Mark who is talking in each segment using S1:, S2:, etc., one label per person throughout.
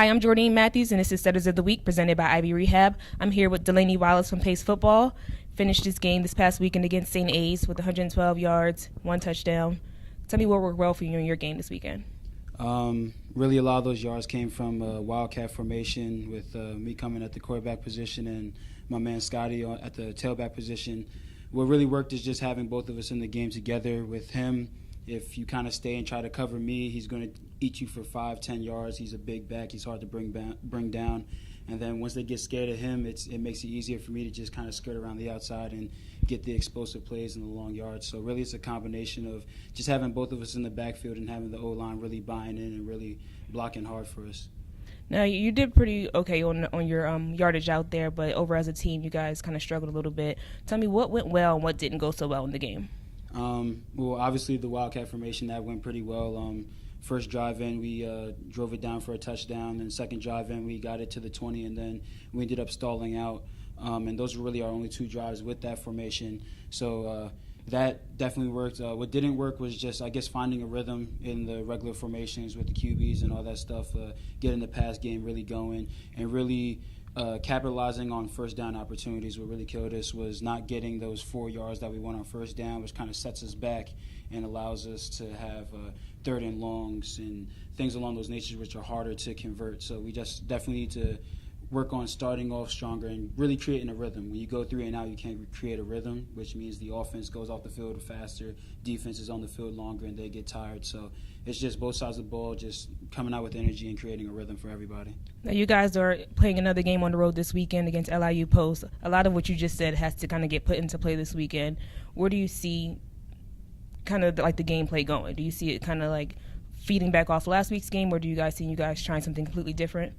S1: Hi, I'm Jordan Matthews, and this is Setters of the Week presented by Ivy Rehab. I'm here with Delaney Wallace from Pace Football. Finished this game this past weekend against St. A's with 112 yards, 1 touchdown. Tell me what worked well for you in your game this weekend.
S2: Really, a lot of those yards came from wildcat formation with me coming at the quarterback position and my man Scotty at the tailback position. What really worked is just having both of us in the game together. With him, if you kind of stay and try to cover me, he's going to eat you for 5-10 yards. He's a big back. He's hard to bring down. And then once they get scared of him, it makes it easier for me to just kind of skirt around the outside and get the explosive plays in the long yards. So really it's a combination of just having both of us in the backfield and having the O-line really buying in and really blocking hard for us.
S1: Now, you did pretty okay on your yardage out there, but over as a team, you guys kind of struggled a little bit. Tell me what went well and what didn't go so well in the game.
S2: Well, obviously the wildcat formation, that went pretty well. First drive in, we drove it down for a touchdown. And second drive in, we got it to the 20, and then we ended up stalling out. And those were really our only 2 drives with that formation. So that definitely worked. What didn't work was just, I guess, finding a rhythm in the regular formations with the QBs and all that stuff, getting the pass game really going, and really capitalizing on first down opportunities. What really killed us was not getting those 4 yards that we want on first down, which kind of sets us back and allows us to have third and longs and things along those natures which are harder to convert. So we just definitely need to work on starting off stronger and really creating a rhythm. When you go 3 and out, you can't create a rhythm, which means the offense goes off the field faster, defense is on the field longer, and they get tired. So it's just both sides of the ball just coming out with energy and creating a rhythm for everybody.
S1: Now, you guys are playing another game on the road this weekend against LIU Post. A lot of what you just said has to kind of get put into play this weekend. Where do you see kind of like the gameplay going? Do you see it kind of like feeding back off last week's game, or do you guys see you guys trying something completely different?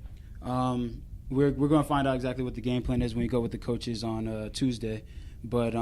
S2: We're going to find out exactly what the game plan is when we go with the coaches on Tuesday. But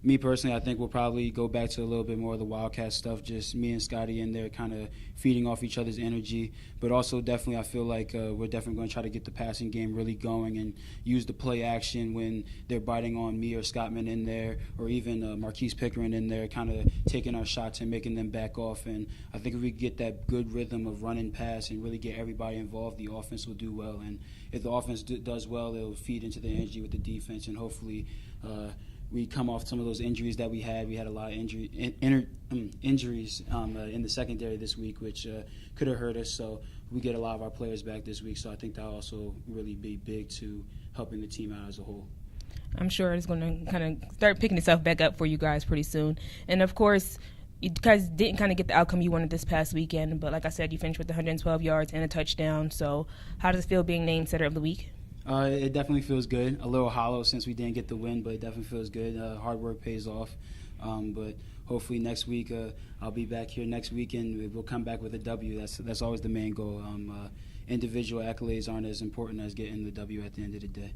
S2: me personally, I think we'll probably go back to a little bit more of the wildcat stuff, just me and Scotty in there kind of feeding off each other's energy. But also definitely I feel like we're definitely going to try to get the passing game really going and use the play action when they're biting on me or Scottman in there, or even Marquise Pickering in there, kind of taking our shots and making them back off. And I think if we get that good rhythm of run and pass and really get everybody involved, the offense will do well. And if the offense does well, it'll feed into the energy with the defense, and hopefully we come off some of those injuries that we had. We had a lot of injuries in the secondary this week, which could have hurt us. So we get a lot of our players back this week. So I think that'll also really be big to helping the team out as a whole.
S1: I'm sure it's going to kind of start picking itself back up for you guys pretty soon. And, of course, you guys didn't kind of get the outcome you wanted this past weekend. But, like I said, you finished with 112 yards and a touchdown. So how does it feel being named Setter of the Week?
S2: It definitely feels good. A little hollow since we didn't get the win, but it definitely feels good. Hard work pays off. But hopefully next week I'll be back here next week and we'll come back with a W. That's always the main goal. Individual accolades aren't as important as getting the W at the end of the day.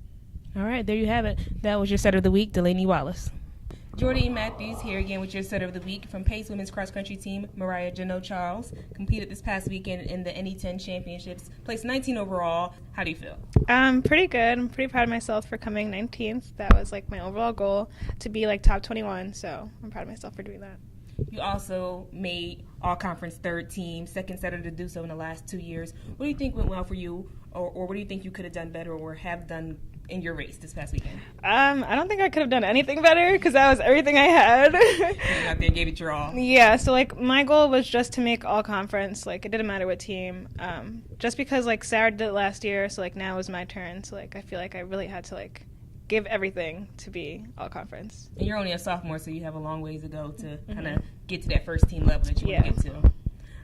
S1: All right, there you have it. That was your Setter of the Week, Delaney Wallace. Jordan Matthews here again with your Setter of the Week from Pace Women's Cross Country Team. Mariah Jno-Charles competed this past weekend in the NE10 Championships, placed 19 overall. How do you feel?
S3: Pretty good. I'm pretty proud of myself for coming 19th. That was like my overall goal, to be like top 21. So I'm proud of myself for doing that.
S1: You also made all-conference third team, second setter to do so in the last 2 years. What do you think went well for you, or what do you think you could have done better or have done in your race this past weekend?
S3: I don't think I could have done anything better because that was everything I had.
S1: You out there and gave it your all.
S3: Yeah, so like my goal was just to make all conference. Like it didn't matter what team. Just because like Sarah did it last year, so like now it was my turn. So like I feel like I really had to like give everything to be all conference.
S1: And you're only a sophomore, so you have a long ways to go to kind of get to that first team level that you want to get to.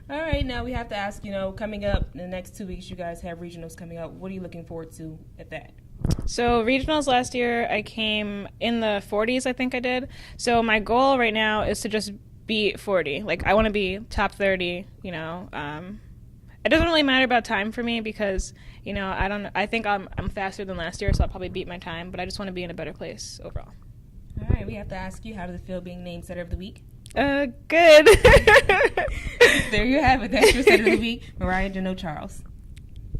S1: All right, now we have to ask, coming up in the next 2 weeks, you guys have regionals coming up. What are you looking forward to at that?
S3: So regionals last year, I came in the 40s, I think I did. So my goal right now is to just beat 40. Like I want to be top 30, It doesn't really matter about time for me because, I think I'm faster than last year, so I'll probably beat my time, but I just want to be in a better place overall.
S1: All right, we have to ask you, how does it feel being named Setter of the Week?
S3: Good.
S1: There you have it. That's your Setter of the Week, Mariah Jno-Charles.